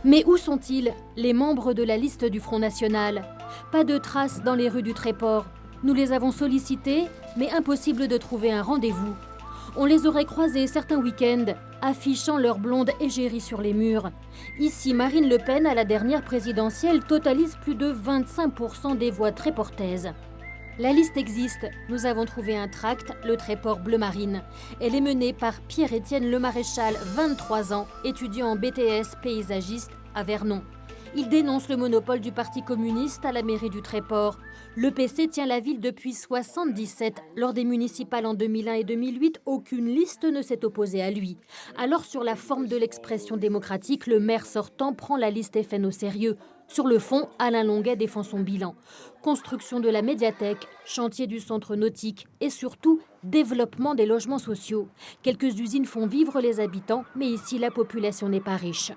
Mais où sont-ils, les membres de la liste du Front National? Pas de traces dans les rues du Tréport. Nous les avons sollicités, mais impossible de trouver un rendez-vous. On les aurait croisés certains week-ends, affichant leur blonde égérie sur les murs. Ici, Marine Le Pen, à la dernière présidentielle, totalise plus de 25% des voix tréportaises. La liste existe. Nous avons trouvé un tract, le Tréport Bleu Marine. Elle est menée par Pierre-Étienne Lemaréchal, 23 ans, étudiant en BTS paysagiste à Vernon. Il dénonce le monopole du Parti communiste à la mairie du Tréport. Le PC tient la ville depuis 1977. Lors des municipales en 2001 et 2008, aucune liste ne s'est opposée à lui. Alors sur la forme de l'expression démocratique, le maire sortant prend la liste FN au sérieux. Sur le fond, Alain Longuet défend son bilan. Construction de la médiathèque, chantier du centre nautique et surtout développement des logements sociaux. Quelques usines font vivre les habitants, mais ici la population n'est pas riche.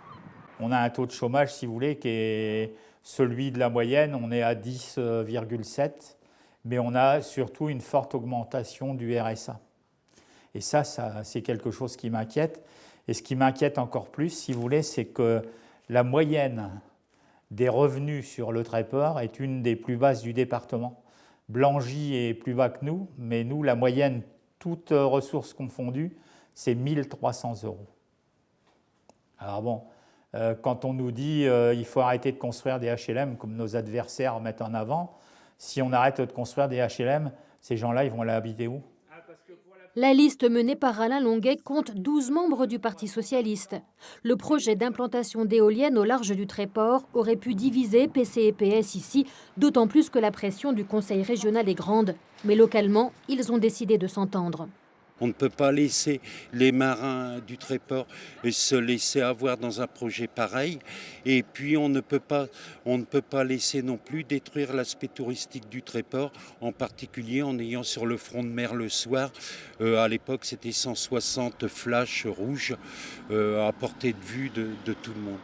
On a un taux de chômage, si vous voulez, qui est celui de la moyenne. On est à 10,7, mais on a surtout une forte augmentation du RSA. Et ça c'est quelque chose qui m'inquiète. Et ce qui m'inquiète encore plus, si vous voulez, c'est que la moyenne des revenus sur le Tréport est une des plus basses du département. Blangy est plus bas que nous, mais nous, la moyenne, toutes ressources confondues, c'est 1 300 €. Alors bon, quand on nous dit qu'il faut arrêter de construire des HLM, comme nos adversaires mettent en avant, si on arrête de construire des HLM, ces gens-là, ils vont aller habiter où? La liste menée par Alain Longuet compte 12 membres du Parti socialiste. Le projet d'implantation d'éoliennes au large du Tréport aurait pu diviser PC et PS ici, d'autant plus que la pression du Conseil régional est grande. Mais localement, ils ont décidé de s'entendre. On ne peut pas laisser les marins du Tréport se laisser avoir dans un projet pareil. Et puis on ne peut pas laisser non plus détruire l'aspect touristique du Tréport, en particulier en ayant sur le front de mer le soir, à l'époque c'était 160 flashs rouges à portée de vue de tout le monde.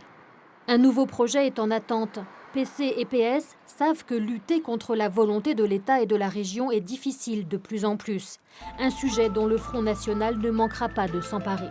Un nouveau projet est en attente. PC et PS savent que lutter contre la volonté de l'État et de la région est difficile de plus en plus. Un sujet dont le Front National ne manquera pas de s'emparer.